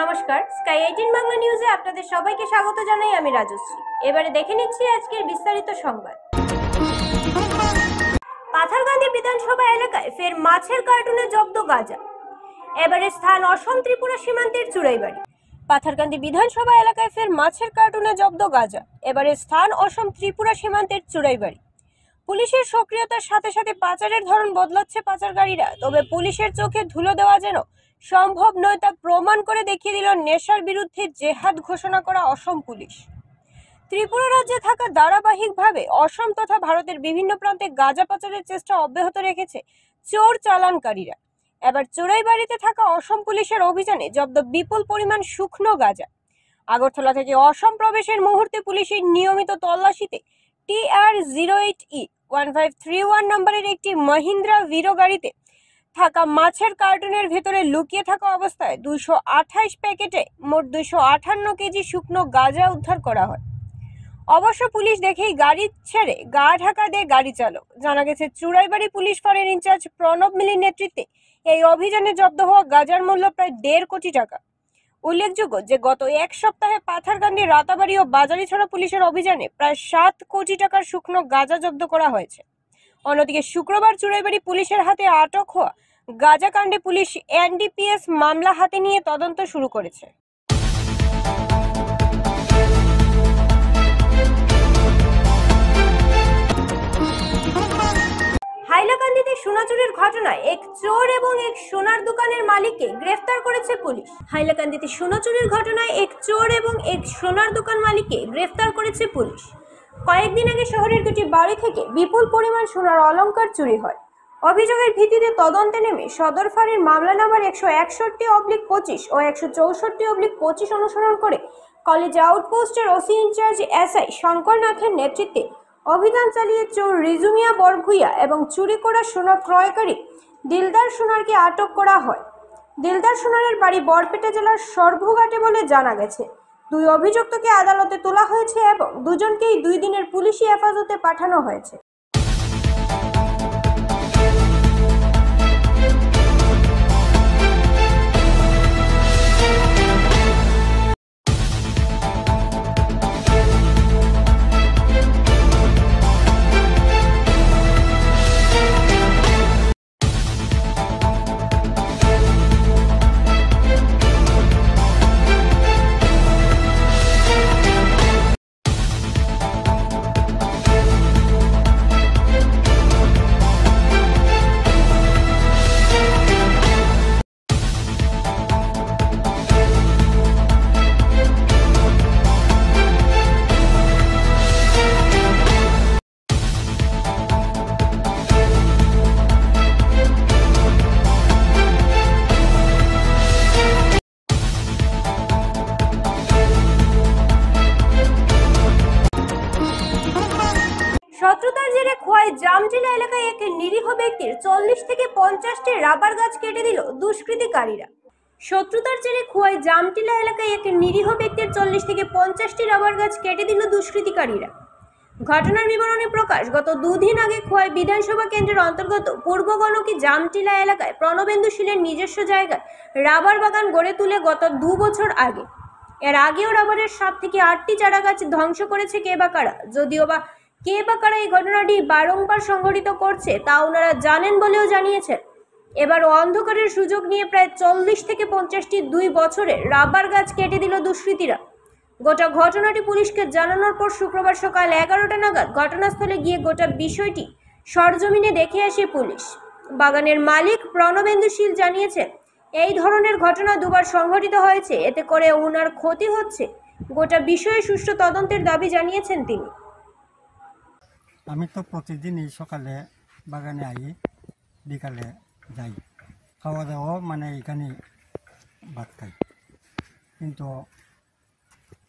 নমস্কার, স্কাই 18 বাংলা নিউজে আপনাদের সবাইকে স্বাগত জানাই। আমি রাজশ্রী। এবারে দেখে নিচ্ছি আজকের বিস্তারিত সংবাদ। পাথারকান্দি বিধানসভা এলাকায় ফের মাছের কার্টুনে জব্দ গাঁজা। এবারে স্থান অসম ত্রিপুরা সীমান্তের চুড়াইবাড়ি। পাথারকান্দি বিধানসভা এলাকায় ফের মাছের কার্টুনে জব্দ গাঁজা। এবারে স্থান অসম ত্রিপুরা সীমান্তের চুড়াইবাড়ি। পুলিশের সক্রিয়তার সাথে সাথে পাচারের ধরন বদলাচ্ছে পাচারকারীরা। তবে পুলিশের চোখে ধুলো দেওয়া যেন সম্ভব নয় তা প্রমাণ করে দেখিয়ে দিল নেশার বিরুদ্ধে জেহাদ ঘোষণা করা অসম পুলিশ। ত্রিপুরা রাজ্যে থাকা ধারাবাহিকভাবে অসম তথা ভারতের বিভিন্ন প্রান্তে গাঁজা পাচারের চেষ্টা অব্যাহত রেখেছে চোর চালানকারীরা। এবার চোরাইবাড়িতে থাকা অসম পুলিশের অভিযানে জব্দ বিপুল পরিমাণ শুকনো গাঁজা। আগরতলা থেকে অসম প্রবেশের মুহূর্তে পুলিশের নিয়মিত তল্লাশিতে TR08E1531 নম্বরের একটি মহিন্দ্রা ভিরো গাড়িতে থাকা মাছের কার্টুনের ভেতরে লুকিয়ে থাকা অবস্থায় 228 প্যাকেটে মোট 258 কেজি শুকনো গাঁজা উদ্ধার করা হয়। অবশ্য পুলিশ দেখেই গাড়ি ছেড়ে গা ঢাকা দেয় গাড়ি চালক। জানা গেছে চুড়াইবাড়ি পুলিশ ফাঁড়ির ইনচার্জ প্রণব মিলির নেতৃত্বে এই অভিযানে জব্দ হওয়া গাঁজার মূল্য প্রায় 1.5 কোটি টাকা। উল্লেখযোগ্য যে গত এক সপ্তাহে পাথারকান্দি রাতাবাড়ি ও বাজারিছড়া পুলিশের অভিযানে প্রায় 7 কোটি টাকার শুকনো গাঁজা জব্দ করা হয়েছে। অন্যদিকে শুক্রবার চুড়াইবাড়ি পুলিশের হাতে আটক হওয়া গাঁজা কাণ্ডে পুলিশ NDPS মামলা হাতে নিয়ে তদন্ত শুরু করেছে। হাইলাকান্দিতে সোনা চুরির ঘটনায় এক চোর এবং এক সোনার দোকানের মালিককে গ্রেফতার করেছে পুলিশ। হাইলাকান্দিতে সোনা চুরির ঘটনায় এক চোর এবং এক সোনার দোকান মালিককে গ্রেফতার করেছে পুলিশ। কয়েকদিন আগে শহরের দুটি বাড়ি থেকে বিপুল পরিমাণ সোনার অলংকার চুরি হয়। অভিযোগের ভিত্তিতে তদন্তে নেমে সদর ফাঁড়ির মামলা নাম্বার 161/25 ও 164/25 অনুসরণ করে কলেজ আউটপোস্টের ওসি ইনচার্জ SI শঙ্কর নাথের নেতৃত্বে অভিযান চালিয়ে চোর রিজুমিয়া বরভুইয়া এবং চুরি করা সোনা ক্রয়কারী দিলদার সোনারকে আটক করা হয়। দিলদার সোনারের বাড়ি বরপেটা জেলার সরভুঘাটে বলে জানা গেছে। দুই অভিযুক্তকে আদালতে তোলা হয়েছে এবং দুজনকেই 2 দিনের পুলিশি হেফাজতে পাঠানো হয়েছে। শত্রুতার জেরে খোয়াই জামটিলা এলাকায় এক নিরীহ ব্যক্তির 40 থেকে 50টি রাবার গাছ কেটে দিল দুষ্কৃতিকারীরা। শত্রুতার জেরে খোয়াই জামটিলা এলাকায় এক নিরীহ ব্যক্তির 40 থেকে 50টি রাবার গাছ কেটে দিল দুষ্কৃতিকারীরা। ঘটনার বিবরণী প্রকাশ, গত 2 দিন আগে খোয়াই বিধানসভা কেন্দ্রের অন্তর্গত পূর্ব গণকি জামটিলা এলাকায় প্রণবেন্দু শীলের নিজস্ব জায়গায় রাবার বাগান গড়ে তুলে গত 2 বছর আগে। এর আগেও রাবারের 7 থেকে 8টি চারা গাছ ধ্বংস করেছে কে বা কারা। যদিও বা কে বা কারা এই ঘটনাটি বারংবার সংঘটিত করছে তা ওনারা জানেন বলেও জানিয়েছেন। এবার অন্ধকারের সুযোগ নিয়ে প্রায় 40 থেকে 50টি 2 বছরে রাবার গাছ কেটে দিল দুষ্কৃতীরা। গোটা ঘটনাটি পুলিশকে জানানোর পর শুক্রবার সকাল 11টা নাগাদ ঘটনাস্থলে গিয়ে গোটা বিষয়টি সরজমিনে দেখে আসে পুলিশ। বাগানের মালিক প্রণবেন্দু শীল জানিয়েছেন, এই ধরনের ঘটনা 2 বার সংঘটিত হয়েছে, এতে করে ওনার ক্ষতি হচ্ছে। গোটা বিষয়ে সুষ্ঠু তদন্তের দাবি জানিয়েছেন তিনি। আমি তো প্রতিদিনই সকালে বাগানে আই, বিকালে যাই, খাওয়া দাওয়া মানে এখানে ভাত খাই। কিন্তু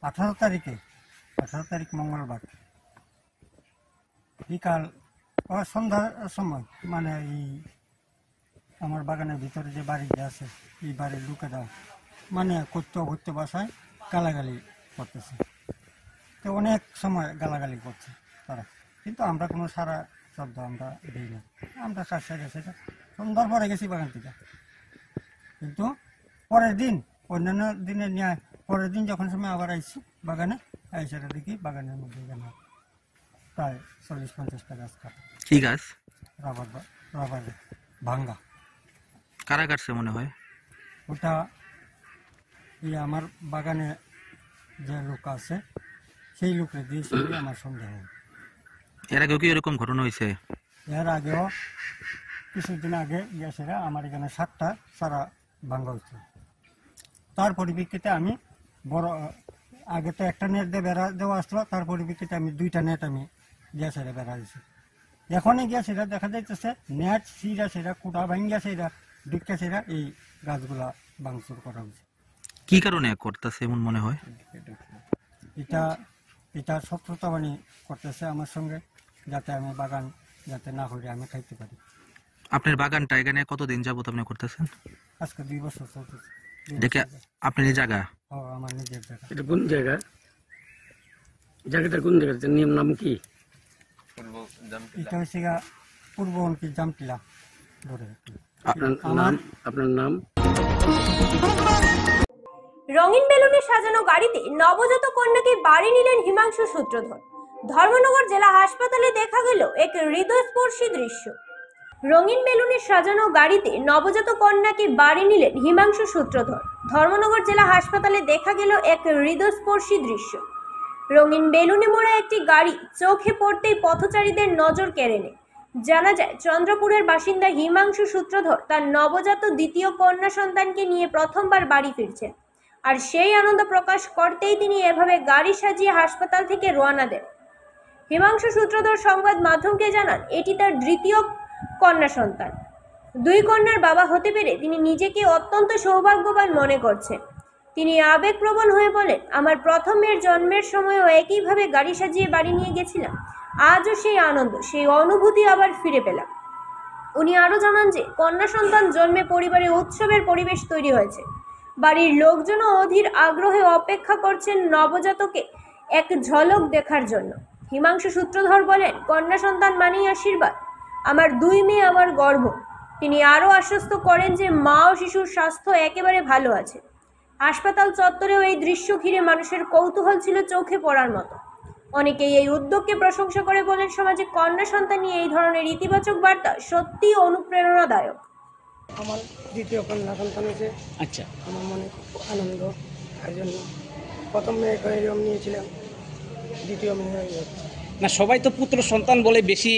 18 তারিখ মঙ্গলবার বিকাল সন্ধ্যার সময় মানে এই আমার বাগানের ভিতরে যে বাড়ি আছে এই বাড়ির লোকেরা মানে করতে বাসায় গালাগালি করতেছে। তো অনেক সময় গালাগালি করছে তারা, কিন্তু আমরা কোনো সারা শব্দ আমরা দিই না। আমরা কাজ সেরে সন্ধ্যার পরে গেছি বাগান থেকে, কিন্তু পরের দিন অন্যান্য দিনে নিয়ে পরের দিন যখন সময় আবার আইছি বাগানে, আইসাটা দেখি বাগানের মধ্যে যেন প্রায় 40-50টা গাছ কাটা। কি গাছ? রাবার ভাঙ্গা। কারা কাটছে মনে হয়? ওটা এই আমার বাগানে যে লোক আছে সেই লোককে দিয়েছে আমার সন্দেহ। এর আগেও কি এরকম ঘটনা হয়েছে? এর আগেও কিছুদিন আগে গ্যাসেরা আমার এখানে 7টা চারা ভাঙ্গা হয়েছে। তার পরিপ্রেক্ষিতে আমি বড় আগে তো একটা নেট দিয়ে বেড়া দেওয়া আসলো, তার পরিপ্রেক্ষিতে আমি 2টা নেট আমি গ্যাসেরা বেড়া দিয়েছি। এখনই গ্যাসেরা দেখা যাইতেছে নেট সিরা সেরা কুটা ভাঙ্গা সেরা ডিক্কা সেরা এই গাছগুলা ভাঙচুর করা হয়েছে। কি কারণে করতেছে এমন মনে হয়? এটা শত্রুতাবাণী করতেছে আমার সঙ্গে, যাতে আমি বাগান যাতে না করে আমি খাইতে পারি। আপনার বাগানটা এখানে কতদিন যাবত আপনি করতেছেন? আজকে 2 বছর চলতেছে। দেখে আপনার এই জায়গা? আমার নিজের জায়গা। এটা কোন জায়গা? জায়গাটা কোন জায়গা? নিয়ম নাম কি? এটা হচ্ছে পূর্ব অঙ্কিত জামটিলা ধরে। আপনার নাম? রঙিন বেলুনে সাজানো গাড়িতে নবজাত কন্যাকে বাড়ি নিলেন হিমাংশু সূত্রধর। ধর্মনগর জেলা হাসপাতালে দেখা গেল এক হৃদয়স্পর্শী দৃশ্য। রঙিন বেলুনে সাজানো গাড়িতে নবজাত কন্যাকে বাড়ি নিলেন হিমাংশু সূত্রধর। ধর্মনগর জেলা হাসপাতালে দেখা গেল এক হৃদয়স্পর্শী দৃশ্য। রঙিন বেলুনে মোড়া একটি গাড়ি চোখে পড়তেই পথচারীদের নজর কেড়ে নেয়। জানা যায়, চন্দ্রপুরের বাসিন্দা হিমাংশু সূত্রধর তার নবজাত দ্বিতীয় কন্যা সন্তানকে নিয়ে প্রথমবার বাড়ি ফিরছেন। আর সেই আনন্দ প্রকাশ করতেই তিনি এভাবে গাড়ি সাজিয়ে হাসপাতাল থেকে রওনা দেন। হিমাংশু সূত্রধর সংবাদ মাধ্যমকে জানান, এটি তার দ্বিতীয় কন্যা সন্তান। 2 কন্যার বাবা হতে পেরে তিনি নিজেকে অত্যন্ত সৌভাগ্যবান মনে করছেন। তিনি আবেগপ্রবণ হয়ে বলেন, আমার প্রথম মেয়ের জন্মের সময়ও একইভাবে গাড়ি সাজিয়ে বাড়ি নিয়ে গেছিলাম। আজও সেই আনন্দ, সেই অনুভূতি আবার ফিরে পেলাম। উনি আরও জানান যে কন্যা সন্তান জন্মে পরিবারে উৎসবের পরিবেশ তৈরি হয়েছে। বাড়ির লোকজনও অধীর আগ্রহে অপেক্ষা করছেন নবজাতকে এক ঝলক দেখার জন্য। হিমাংশু সূত্রধর বলেন, কন্যা সন্তান মানেই আশীর্বাদ। আমার 2 মেয়ে আমার গর্ব। তিনি আরও আশ্বস্ত করেন যে মা ও শিশুর স্বাস্থ্য একেবারে ভালো আছে। হাসপাতাল চত্বরেও এই দৃশ্য ঘিরে মানুষের কৌতূহল ছিল চোখে পড়ার মতো। অনেকেই এই উদ্যোগকে প্রশংসা করে বলেন, সমাজে কন্যা সন্তান নিয়ে এই ধরনের ইতিবাচক বার্তা সত্যিই অনুপ্রেরণাদায়ক। আমার দ্বিতীয় কন্যা সন্তান হয়েছে। আচ্ছা, আমার মনে খুব আনন্দ। তার জন্য প্রথম মেয়েকে এরকম নিয়েছিলাম, দ্বিতীয় মেয়ে হয়ে যাচ্ছে। না, সবাই তো পুত্র সন্তান বলে বেশি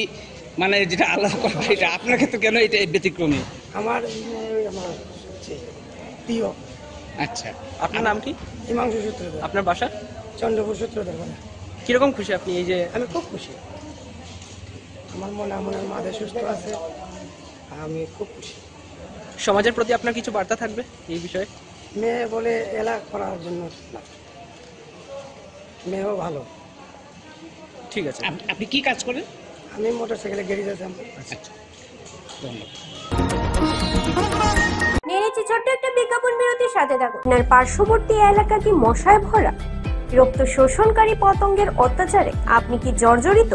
মানে যেটা আলাদা করা, এটা আপনার ক্ষেত্রে কেন এটা ব্যতিক্রমী? আমার মেয়ে আমার সবচেয়ে প্রিয়। আচ্ছা, আপনার নাম কি? হিমাংশু সূত্রধর। আপনার বাসা? চন্দ্রপুর সূত্রধর বলে। কিরকম খুশি আপনি এই যে? আমি খুব খুশি। আমার মনের মাঝে সুস্থ আছে, আমি খুব খুশি। সমাজের প্রতি আপনার কিছু বার্তা থাকবে এই বিষয়ে? মেয়ে বলে এলা করার জন্য না, মেয়েও ভালো। ঠিক আছে। আপনি কি কাজ করেন? আমি মোটরসাইকেলে গ্যারেজ আছে। আচ্ছা, ধন্যবাদ। নিয়েছি ছোট্ট একটা বিজ্ঞাপন বিরতির সাথে থাকুন। আপনার পার্শ্ববর্তী এলাকা কি মশায় ভরা? রক্ত শোষণকারী পতঙ্গের অত্যাচারে আপনি কি জর্জরিত?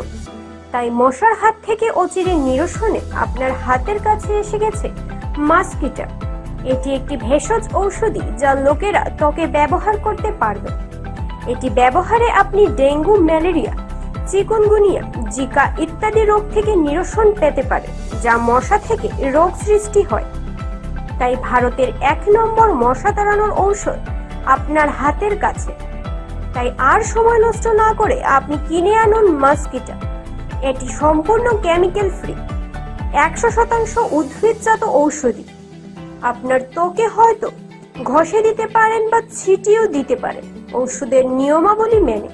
তাই মশার হাত থেকে অচিরে নিরসনে আপনার হাতের কাছে এসে গেছে মাস্কিটা। এটি একটি ভেষজ ঔষধি যা লোকেরা ত্বকে ব্যবহার করতে পারবে। এটি ব্যবহারে আপনি ডেঙ্গু, ম্যালেরিয়া, চিকুনগুনিয়া, জিকা ইত্যাদি রোগ থেকে নিরসন পেতে পারেন, যা মশা থেকে রোগ সৃষ্টি হয়। তাই ভারতের 1 নম্বর মশা তাড়ানোর ঔষধ আপনার হাতের কাছে। তাই আর সময় নষ্ট না করে আপনি কিনে আনুন মাস্কিটা। এটি সম্পূর্ণ কেমিক্যাল ফ্রি, 100% উদ্ভিদজাত ঔষধি। আপনার ত্বকে হয়তো ঘষে দিতে পারেন বা ছিটিয়েও দিতে পারেন ওষুধের নিয়মাবলী মেনে।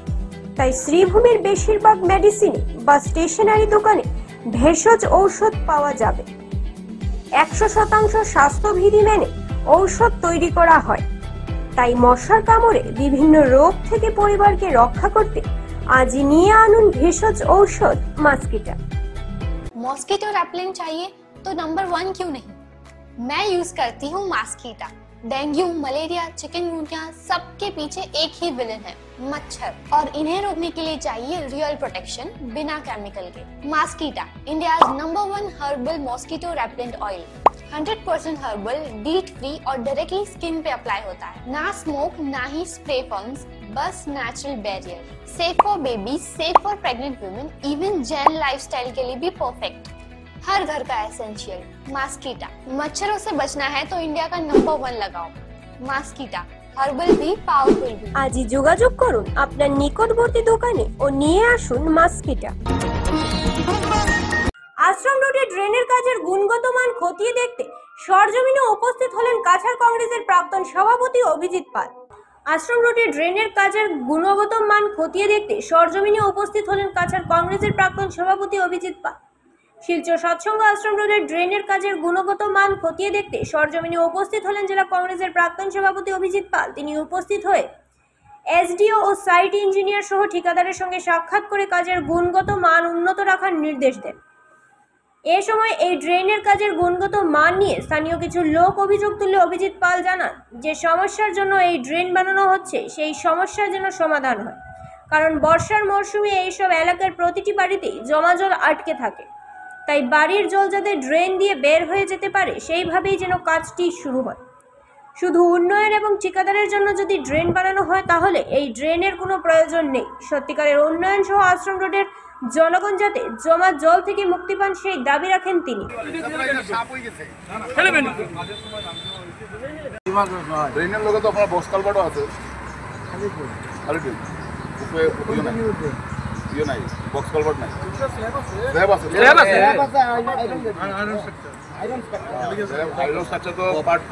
তাই শ্রীভূমির বেশিরভাগ মেডিসিনে বা স্টেশনারি দোকানে ভেষজ ঔষধ পাওয়া যাবে। 100% স্বাস্থ্যবিধি মেনে ঔষধ তৈরি করা হয়। তাই মশার কামড়ে বিভিন্ন রোগ থেকে পরিবারকে রক্ষা করতে আজই নিয়ে আনুন ভেষজ ঔষধ মাস্কিটা। मॉस्किटो रेपेलेंट चाहिए तो नंबर 1 क्यों नहीं? मैं यूज करती हूँ मॉस्किटा। डेंगू, मलेरिया, चिकनगुनिया सबके पीछे एक ही विलेन है, मच्छर। और इन्हें रोकने के लिए चाहिए रियल प्रोटेक्शन बिना केमिकल के। Mosquita, India's number 1 herbal mosquito repellent oil. 100% herbal, DEET free और डायरेक्टली स्किन पे अप्लाई होता है। ना स्मोक, ना ही स्प्रे फंग्स, बस natural barrier. Safe for baby, safe for pregnant women, even Jain lifestyle के लिए भी परफेक्ट। हर घर का एसेंशियल मास्कीटा। मच्छरों से बचना है तो इंडिया का नंबर 1 लगाओ मास्कीटा, হার্বাল বি পাওয়ারফুল বি। আজই যোগাযোগ করুন আপনার নিকটবর্তী দোকানে ও নিয়ে আসুন মাস্কিটা। আশ্রম রোডে ড্রেনের কাজের গুণগত মান খতিয়ে দেখতে সরজমিনে উপস্থিত হলেন কাছাড় কংগ্রেসের প্রাক্তন সভাপতি অভিজিৎ পাল। আশ্রম রোডে ড্রেনের কাজের গুণগত মান খতিয়ে দেখতে সরজমিনে উপস্থিত হলেন কাছাড় কংগ্রেসের প্রাক্তন সভাপতি অভিজিৎ পাল। শিলচর সৎসঙ্গ আশ্রম রোডের ড্রেনের কাজের গুণগত মান খতিয়ে দেখতে সরজমিনে উপস্থিত হলেন জেলা কংগ্রেসের প্রাক্তন সভাপতি অভিজিৎ পাল। তিনি উপস্থিত হয়ে এসডিও ও সাইট ইঞ্জিনিয়ার সহ ঠিকাদারের সঙ্গে সাক্ষাৎ করে কাজের গুণগত মান উন্নত রাখার নির্দেশ দেন। এ সময় এই ড্রেনের কাজের গুণগত মান নিয়ে স্থানীয় কিছু লোক অভিযোগ তুলে অভিজিৎ পাল জানান যে সমস্যার জন্য এই ড্রেন বানানো হচ্ছে সেই সমস্যার যেন সমাধান হয়, কারণ বর্ষার মরশুমে এইসব এলাকার প্রতিটি বাড়িতেই জমা জল আটকে থাকে। তাই বাড়ির জল যাতে ড্রেন দিয়ে বের হয়ে যেতে পারে সেইভাবেই যেন কাজটি শুরু হয়। শুধু উন্নয়ন এবং ঠিকাদারের জন্য যদি ড্রেন বানানো হয় তাহলে এই ড্রেনের কোনো প্রয়োজন নেই। সত্যিকারের উন্নয়ন সহ আশ্রম রোডের জনগণ যাতে জমা জল থেকে মুক্তি পান সেই দাবি রাখেন তিনি। ড্রেনের লগে তো আপনার বক্স কালভার্টও আছে, ইয়ে নাই, বক্স কালভার্ট নাই, স্ল্যাব আছে, আয়রন স্ট্রাকচার তো পার্ট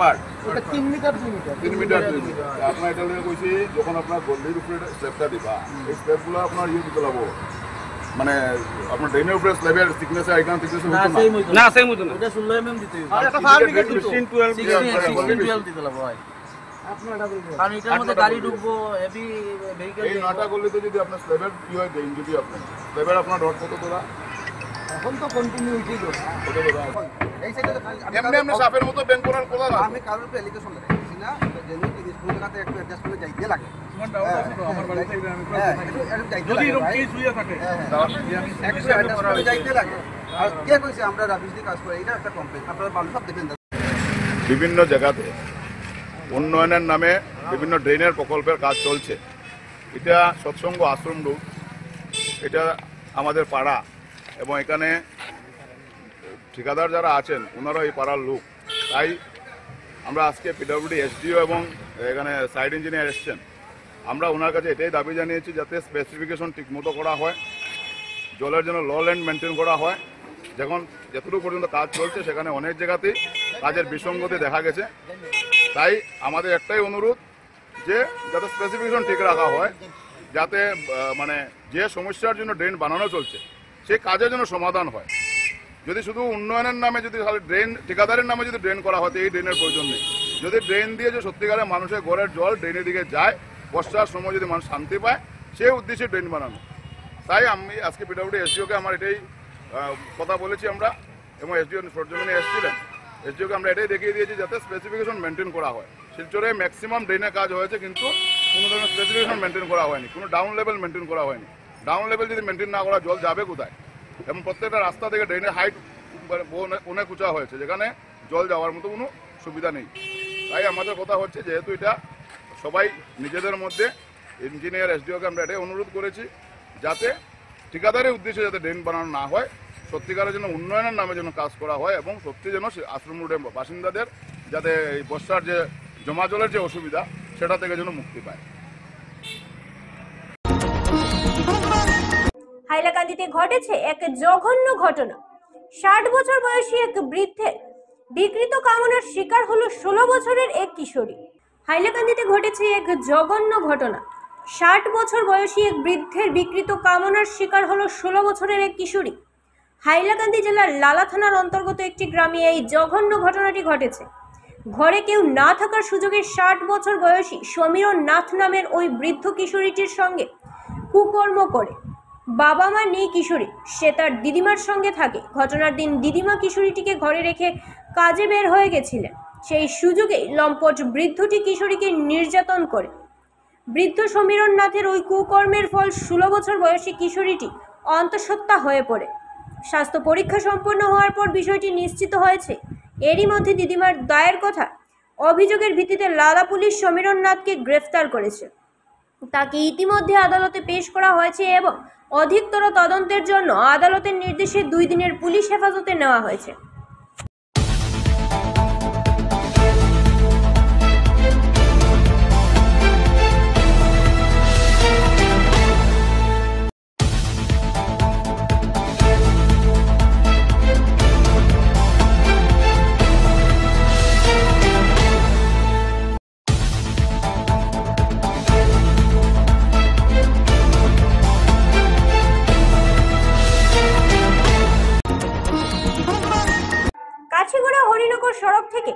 3 মিটার 2 মিটার। আপনার এটা লগে কইছি যখন আপনার গল্লির উপরে স্ল্যাবটা দিবা, এই স্ল্যাবগুলো আপনার ইয়ে দিতে লাগবো, মানে আপনার ড্রেনের উপরে স্ল্যাবের থিকনেস আইকান থিকনেস হইতো না সেম হতো না। এটা 16 mm দিতে হবে, আর এটা ফার্মিকেট দিতে 12 দিতে লাগবে ভাই। কারণ এটার মধ্যে গাড়ি ঢুকবো, হেভি ভেহিকল। এই নটা গল্লিতে যদি আপনার স্ল্যাবের কি হয় দেন, যদি আপনার স্ল্যাবের আপনার রড কত তোলা এখন তো কন্টিনিউটি কত তোলা এই সাইডে এমনি এমনি সাপের মতো ব্যাংক করার কথা না। আমি কারোর উপরে এলিগেশন লাগাইছি না, যেন কি স্কুল কাছে একটু অ্যাডজাস্ট করে যাইতে লাগে। তোমার ডাউট আছে তো আমার বাড়িতে আমি যদি এরকম কেস হইয়া থাকে আমি একটু অ্যাডজাস্ট করে যাইতে লাগে। আর কে কইছে আমরা রাবিশদি কাজ করে, এটা একটা কমপ্লেইন আপনারা ভালো সব দেখেন। বিভিন্ন জায়গাতে উন্নয়নের নামে বিভিন্ন ড্রেনের প্রকল্পের কাজ চলছে। এটা সৎসঙ্গ আশ্রম রোড, এটা আমাদের পাড়া, এবং এখানে ঠিকাদার যারা আছেন ওনারা এই পাড়ার লোক। তাই আমরা আজকে পিডব্লিউডি এসডিও এবং এখানে সাইট ইঞ্জিনিয়ার এসছেন, আমরা ওনার কাছে এটাই দাবি জানিয়েছি যাতে স্পেসিফিকেশন ঠিকমতো করা হয়, জলের জন্য ল ল্যান্ড মেনটেন করা হয়। যখন যতটুকু পর্যন্ত কাজ চলছে সেখানে অনেক জায়গাতেই কাজের বিসঙ্গতি দেখা গেছে। তাই আমাদের একটাই অনুরোধ যে যাতে স্পেসিফিকেশন ঠিক রাখা হয়, যাতে মানে যে সমস্যার জন্য ড্রেন বানানো চলছে সেই কাজের জন্য সমাধান হয়। যদি শুধু উন্নয়নের নামে যদি খালি ড্রেন ঠিকাদারের নামে যদি ড্রেন করা হয় এই ড্রেনের প্রয়োজন নেই। যদি ড্রেন দিয়ে যে সত্যিকারে মানুষের ঘরের জল ড্রেনের দিকে যায়, বর্ষার সময় যদি মানুষ শান্তি পায়, সেই উদ্দেশ্যে ড্রেন বানানো। তাই আমি আজকে পিডব্লিউডি এসডিওকে আমার এটাই কথা বলেছি আমরা, এবং এসডিও সরজমিনে এসেছিলেন, এসডিওকে আমরা এটাই দেখিয়ে দিয়েছি যাতে স্পেসিফিকেশন মেনটেন করা হয়। শিলচরে ম্যাক্সিমাম ড্রেনের কাজ হয়েছে কিন্তু কোনো ধরনের স্পেসিফিকেশন মেনটেন করা হয়নি, কোনো ডাউন লেভেল মেনটেন করা হয়নি। ডাউন লেভেল যদি মেনটেন না করা, জল যাবে কোথায়? এবং প্রত্যেকটা রাস্তা থেকে ড্রেনের হাইট অনেক উঁচা হয়েছে, যেখানে জল যাওয়ার মতো কোনো সুবিধা নেই। তাই আমাদের কথা হচ্ছে যেহেতু এটা সবাই নিজেদের মধ্যে, ইঞ্জিনিয়ার এসডিওকে আমরা এটাই অনুরোধ করেছি যাতে ঠিকাদারের উদ্দেশ্যে যাতে ড্রেন বানানো না হয়, সত্যিকারের জন্য উন্নয়নের নামে যেন কাজ করা হয়, এবং সত্যি যেন আশ্রম রোডের বাসিন্দাদের যাতে এই বর্ষার যে জমা জলের যে অসুবিধা সেটা থেকে যেন মুক্তি পায়। হাইলাকান্দিতে ঘটেছে এক জঘন্য ঘটনা। 60 বছর বয়সী এক বৃদ্ধের বিকৃত কামনার শিকার হলো 16 বছরের এক কিশোরী। হাইলাকান্দিতে ঘটেছে এক জঘন্য ঘটনা। 60 বছর বয়সী এক বৃদ্ধের বিকৃত কামনার শিকার হলো 16 বছরের এক কিশোরী। হাইলাকান্দি জেলার লালা থানার অন্তর্গত একটি গ্রামে এই জঘন্য ঘটনাটি ঘটেছে। ঘরে কেউ না থাকার সুযোগে 60 বছর বয়সী সমীরণ নাথ নামের ওই বৃদ্ধ কিশোরীটির সঙ্গে কুকর্ম করে। বাবা মা নেই কিশোরী, সে তার দিদিমার সঙ্গে থাকে। ঘটনার দিন দিদিমা কিশোরীটিকে ঘরে রেখে কাজে বের হয়ে গেছিলেন। সেই সুযোগেই লম্পট বৃদ্ধটি কিশোরীকে নির্যাতন করে। বৃদ্ধ সমীরণ নাথের ওই কুকর্মের ফল 16 বছর বয়সী কিশোরীটি অন্তঃসত্ত্বা হয়ে পড়ে। স্বাস্থ্য পরীক্ষা সম্পন্ন হওয়ার পর বিষয়টি নিশ্চিত হয়েছে এরই মধ্যে দিদিমার দায়ের কথা অভিযোগের ভিত্তিতে লালা পুলিশ সমীরণ নাথকে গ্রেফতার করেছে। তাকে ইতিমধ্যে আদালতে পেশ করা হয়েছে এবং অধিকতর তদন্তের জন্য আদালতের নির্দেশে 2 দিনের পুলিশ হেফাজতে নেওয়া হয়েছে। কাঠিগড়া হরিনগর সড়ক থেকে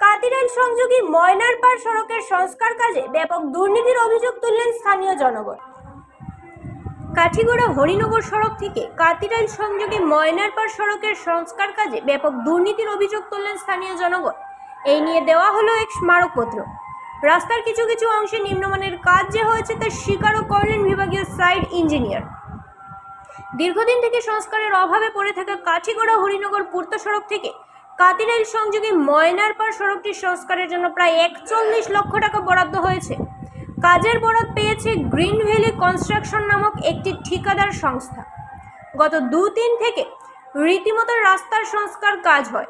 কাতিরাইল সংযোগী ময়নারপাড় সড়কের সংস্কার কাজে ব্যাপক দুর্নীতির অভিযোগ তুললেন স্থানীয় জনগণ। কাঠিগড়া হরিনগর সড়ক থেকে কাতিরাইল সংযোগী ময়নারপাড় সড়কের সংস্কার কাজে ব্যাপক দুর্নীতির অভিযোগ তুললেন স্থানীয় জনগণ। এই নিয়ে দেওয়া হলো এক স্মারকপত্র। রাস্তার কিছু কিছু অংশে নিম্নমানের কাজ যে হয়েছে তা স্বীকারও করলেন বিভাগীয় সাইড ইঞ্জিনিয়ার। দীর্ঘদিন থেকে সংস্কারের অভাবে পড়ে থাকা কাঠিগড়া হরিনগর পূর্ত সড়ক থেকে কাতিরাইল সংযোগী ময়নারপাড় সড়কটি সংস্কারের জন্য প্রায় 41 লক্ষ টাকা বরাদ্দ হয়েছে। কাজের বরাদ পেয়েছে গ্রিন ভ্যালি কনস্ট্রাকশন নামক একটি ঠিকাদার সংস্থা। গত 2-3 থেকে রীতিমতো রাস্তার সংস্কার কাজ হয়।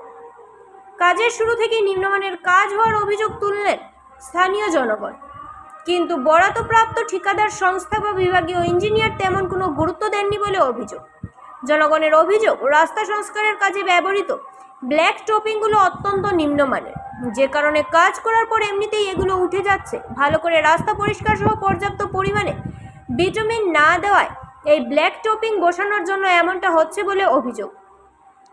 কাজের শুরু থেকে নিম্নমানের কাজ হওয়ার অভিযোগ তুললেন স্থানীয় জনগণ, কিন্তু বরাদ্দপ্রাপ্ত ঠিকাদার সংস্থা বা বিভাগীয় ইঞ্জিনিয়ার তেমন কোনো গুরুত্ব দেননি বলে অভিযোগ। জনগণের অভিযোগ, রাস্তা সংস্কারের কাজে ব্যবহৃত ব্ল্যাক টপিংগুলো অত্যন্ত নিম্নমানের, যে কারণে কাজ করার পর এমনিতেই এগুলো উঠে যাচ্ছে। ভালো করে রাস্তা পরিষ্কার সহ পর্যাপ্ত পরিমাণে বিটুমিন না দেওয়ায় এই ব্ল্যাক টপিং বসানোর জন্য এমনটা হচ্ছে বলে অভিযোগ।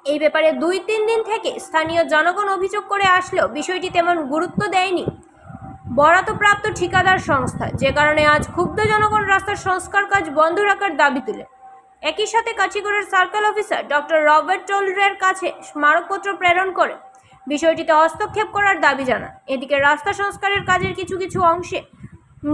এই ব্যাপারে 2-3 দিন থেকে স্থানীয় জনগণ অভিযোগ করে আসলেও বিষয়টি তেমন গুরুত্ব দেয়নি বরাদ্দপ্রাপ্ত ঠিকাদার সংস্থা, যে কারণে আজ ক্ষুব্ধ জনগণ রাস্তার সংস্কার কাজ বন্ধ রাখার দাবি তুলে একই সাথে কাঠিগড়ার সার্কেল অফিসার ডক্টর রবার্ট টোলরের কাছে স্মারকপত্র প্রেরণ করে বিষয়টিতে হস্তক্ষেপ করার দাবি জানান। এদিকে রাস্তা সংস্কারের কাজের কিছু কিছু অংশে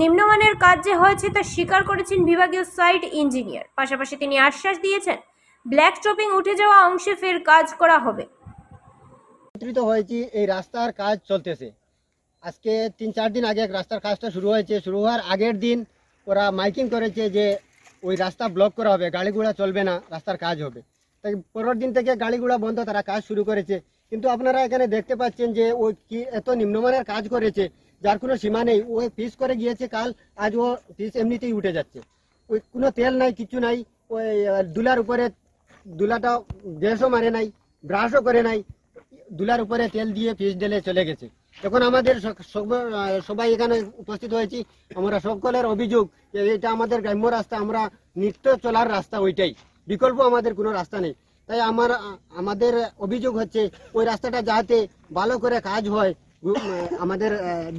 নিম্নমানের কাজ যে হয়েছে তা স্বীকার করেছেন বিভাগীয় সাইট ইঞ্জিনিয়ার। পাশাপাশি তিনি আশ্বাস দিয়েছেন ব্ল্যাক টপিং উঠে যাওয়া অংশে ফের কাজ করা হবে। একত্রিত হয়েছি, এই রাস্তার কাজ চলতেছে। আজকে 3-4 দিন আগে রাস্তার কাজটা শুরু হয়েছে। শুরু হওয়ার আগের দিন ওরা মাইকিং করেছে যে ওই রাস্তা ব্লক করা হবে, গাড়ি ঘোড়া চলবে না, রাস্তার কাজ হবে। তাই পরের দিন থেকে গাড়ি ঘোড়া বন্ধ, তারা কাজ শুরু করেছে। কিন্তু আপনারা এখানে দেখতে পাচ্ছেন যে ওই কি এত নিম্নমানের কাজ করেছে যার কোনো সীমা নেই। ওই পিস করে গিয়েছে কাল, আজ ও পিস এমনিতেই উঠে যাচ্ছে। ওই কোনো তেল নাই, কিছু নাই। ওই দুলার উপরে দুলাটা গ্যাসও মারে নাই, ব্রাশও করে নাই, দুলার উপরে তেল দিয়ে পিস ঢেলে চলে গেছে। এখন আমাদের সবাই এখানে উপস্থিত হয়েছি, আমরা সকলের অভিযোগ যে এটা আমাদের গ্রাম্য রাস্তা, আমরা নিত্য চলার রাস্তা, ওইটাই, বিকল্প আমাদের কোনো রাস্তা নেই। তাই আমাদের অভিযোগ হচ্ছে ওই রাস্তাটা যাতে ভালো করে কাজ হয়, আমাদের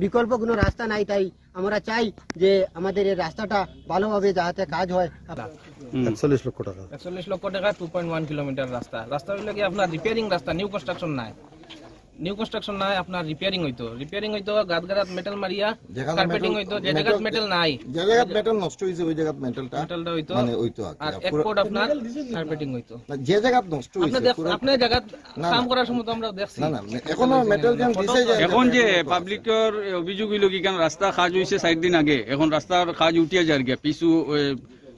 বিকল্প কোনো রাস্তা নাই। তাই আমরা চাই যে আমাদের এই রাস্তাটা ভালোভাবে যাতে কাজ হয়। 41 লক্ষ টাকা 2.1 কিলোমিটার রাস্তা হইলে কি আপনার রিপেয়ারিং রাস্তা, নিউ কনস্ট্রাকশন নাই, আপনার রিপেয়ারিং হইতো গাদগাদাত মেটাল মারিয়া কার্পেটিং হইতো, যে জায়গাত মেটাল নাই, যে জায়গাত মেটাল নষ্ট হইছে ওই জায়গাত মেটালটা হইতো, মানে হইতো আর এক কোড আপনার কার্পেটিং হইতো। যে জায়গাত নষ্ট হইছে আপনি জায়গাত কাম করার সময় তো আমরা দেখছি না এখনো মেটাল যেন দিছে। এখন যে পাবলিকের অভিযোগ হইল কি, কারণ রাস্তা কাজ হইছে 4 দিন আগে, এখন রাস্তার কাজ উঠিয়া যার গিয়া পিছু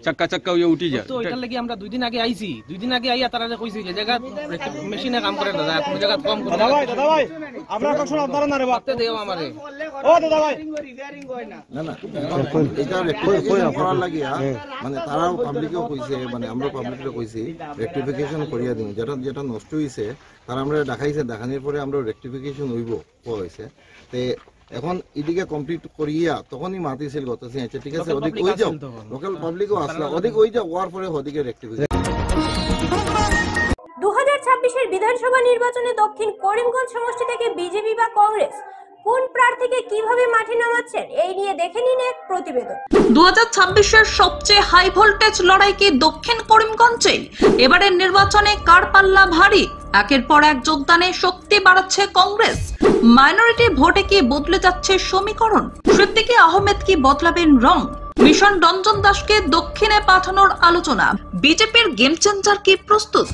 চাক্কা হইয়া উঠি যায়। তো এটার লাগি আমরা 2 দিন আগে আইছি, 2 দিন আগে আইয়া তারা কইছে যে জায়গা মেশিনে কাম করে দাদা, কোন জায়গা কম করে। দাদা ভাই আমরা কোন সময় আপনারা না রে বাতে দেও আমারে, ও দাদা ভাই রিপেয়ারিং কই না এটা কই করার লাগিয়া মানে তারাও পাবলিকও কইছে, মানে আমরা পাবলিকও কইছি রেক্টিফিকেশন করিয়া দিন, যেটা নষ্ট হইছে তারা আমরা দেখাইছে, দেখানোর পরে আমরা রেক্টিফিকেশন হইব হইছে। তে এখন এদিকে কমপ্লিট করিয়া তখনই মাতিছিল গতছে, আচ্ছা ঠিক আছে ওদিক ওই যাও, লোকাল পাবলিকও আসলা, ওদিক ওই যাও, ওয়ার পরে ওদিকে রেক্টিফিকেশন। 2026-এর বিধানসভা নির্বাচনে দক্ষিণ করিমগঞ্জ সমষ্টি থেকে বিজেপি বা কংগ্রেস কোন প্রার্থীকে কিভাবে মাঠে নামাচ্ছেন এই নিয়ে দেখে নিন এক প্রতিবেদন। 2026-এর সবচেয়ে হাই ভোল্টেজ লড়াই কি দক্ষিণ করিমগঞ্জে? এবারের নির্বাচনে কার পাল্লা ভারী? একের পর এক যোগদানে শক্তি বাড়াচ্ছে কংগ্রেস। মাইনরিটি ভোটে কি বদলে যাচ্ছে সমীকরণ? সিদ্দিকী আহমেদ কি বদলাবেন রং? মিশন রঞ্জন দাসকে দক্ষিণে পাঠানোর আলোচনা। বিজেপির গেম চেঞ্জার কি প্রস্তুত?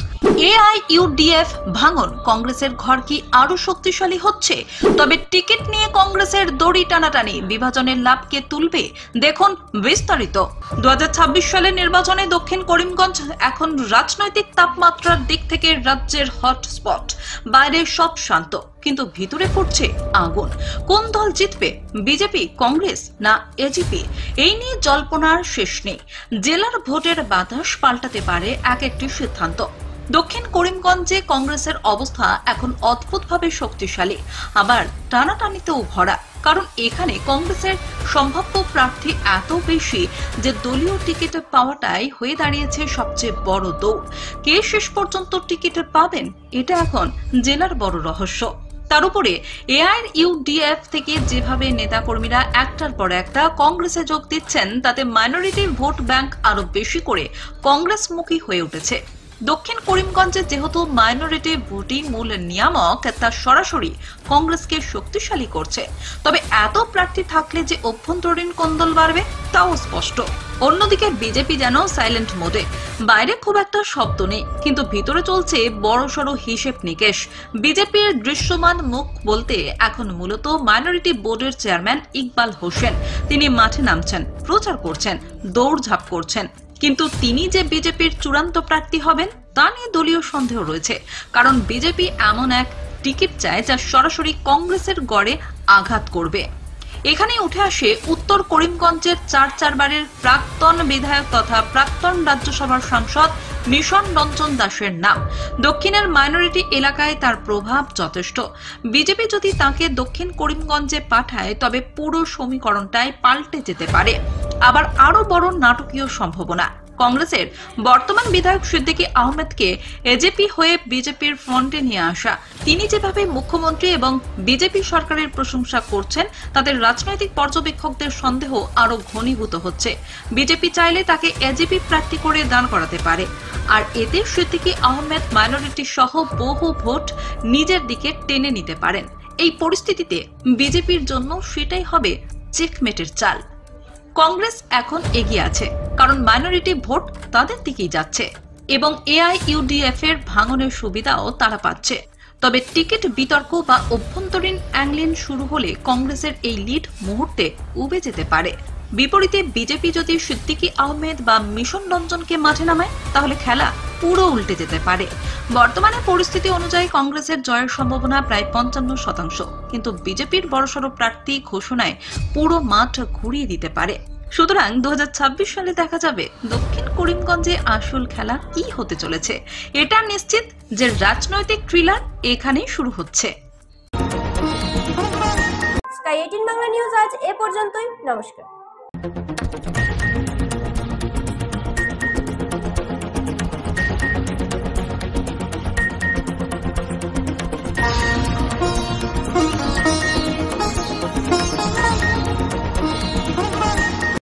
AIUDF ভাঙন কংগ্রেসের ঘর কি আরো শক্তিশালী হচ্ছে? তবে টিকিট নিয়ে কংগ্রেসের দড়ি টানাটানি বিভাজনের লাভকে তুলবে? দেখুন বিস্তারিত। 2026 সালের নির্বাচনে দক্ষিণ করিমগঞ্জ এখন রাজনৈতিক তাপমাত্রার দিক থেকে রাজ্যের হটস্পট। বাইরে সব শান্ত, কিন্তু ভিতরে ফুটছে আগুন। কোন দল জিতবে, বিজেপি, কংগ্রেস না এজিপি? এই নিয়ে জল্পনার শেষ নেই। জেলার ভোটের বাতাস পাল্টাতে পারে এক একটি সিদ্ধান্ত। দক্ষিণ করিমগঞ্জে কংগ্রেসের অবস্থা এখন অদ্ভুতভাবে শক্তিশালী, আবার টানাটানিতেও ভরা। কারণ এখানে কংগ্রেসের সম্ভাব্য প্রার্থী এত বেশি যে দলীয় টিকিট পাওয়াটাই হয়ে দাঁড়িয়েছে সবচেয়ে বড় দৌড়। কে শেষ পর্যন্ত টিকিট পাবেন, এটা এখন জেলার বড় রহস্য। তার উপরে AIUDF থেকে যেভাবে নেতাকর্মীরা একটার পর একটা কংগ্রেসে যোগ দিচ্ছেন, তাতে মাইনরিটি ভোট ব্যাংক আরো বেশি করে কংগ্রেসমুখী হয়ে উঠেছে। দক্ষিণ করিমগঞ্জে যেহেতু মাইনরিটি ভোটই মূল নিয়ামক, তা সরাসরি কংগ্রেসকে শক্তিশালী করছে। তবে এত প্রার্থী থাকলে যে অভ্যন্তরীণ কোন্দল বাড়বে তাও স্পষ্ট। অন্যদিকে বিজেপি যেন সাইলেন্ট মোডে। বাইরে খুব একটা শব্দ নেই, কিন্তু ভিতরে চলছে বড়সড় হিসেব নিকেশ। বিজেপির দৃশ্যমান মুখ বলতে এখন মূলত মাইনরিটি বোর্ডের চেয়ারম্যান ইকবাল হোসেন। তিনি মাঠে নামছেন, প্রচার করছেন, দৌড়ঝাঁপ করছেন। কিন্তু তিনি যে বিজেপির চূড়ান্ত প্রার্থী হবেন তা নিয়ে দলীয় সন্দেহ রয়েছে। কারণ বিজেপি এমন এক টিকিট চায় যা সরাসরি কংগ্রেসের গড়ে আঘাত করবে। এখানে উঠে আসে উত্তর করিমগঞ্জের 4 বারের প্রাক্তন বিধায়ক তথা প্রাক্তন রাজ্যসভার সাংসদ মিশন রঞ্জন দাসের নাম। দক্ষিণের মাইনরিটি এলাকায় তার প্রভাব যথেষ্ট। বিজেপি যদি তাকে দক্ষিণ করিমগঞ্জে পাঠায়, তবে পুরো সমীকরণটাই পাল্টে যেতে পারে। আবার আরো বড় নাটকীয় সম্ভাবনা, কংগ্রেসের বর্তমান বিধায়ক সিদ্দিকী আহমেদকে এজেপি হয়ে বিজেপির ফ্রন্টে নিয়ে আসা। তিনি যেভাবে মুখ্যমন্ত্রী এবং বিজেপি সরকারের প্রশংসা করছেন, তাদের রাজনৈতিক পর্যবেক্ষকদের সন্দেহ আরো ঘনীভূত হচ্ছে। বিজেপি চাইলে তাকে এজেপি প্রার্থী করে দাঁড় করাতে পারে, আর এতে সিদ্দিকী আহমেদ মাইনরিটি সহ বহু ভোট নিজের দিকে টেনে নিতে পারেন। এই পরিস্থিতিতে বিজেপির জন্য সেটাই হবে চেকমেটের চাল। কংগ্রেস এখন এগিয়ে আছে, কারণ মাইনরিটি ভোট তাদের দিকেই যাচ্ছে এবং AIUDF এর ভাঙনের সুবিধাও তারা পাচ্ছে। তবে টিকিট বিতর্ক বা অভ্যন্তরীণ অ্যাংলিন শুরু হলে কংগ্রেসের এই লিড মুহূর্তে উবে যেতে পারে। বিপরীতে বিজেপি যদি সিদ্দিকী আহমেদ বা মিশন রঞ্জনকে মাঠে নামায়, তাহলে খেলা পুরো উল্টে যেতে পারে। বর্তমানে পরিস্থিতি অনুযায়ী কংগ্রেসের জয়ের সম্ভাবনা প্রায় 55%, কিন্তু বিজেপির বড়সড় প্রার্থী ঘোষণায় পুরো মাঠ ঘুরিয়ে দিতে পারে। সুতরাং 2026 সালে দেখা যাবে দক্ষিণ করিমগঞ্জে আসল খেলা কি হতে চলেছে। এটা নিশ্চিত যে রাজনৈতিক থ্রিলার এখানেই শুরু হচ্ছে। স্কাই 18 বাংলা নিউজ আজ এ পর্যন্তই। নমস্কার।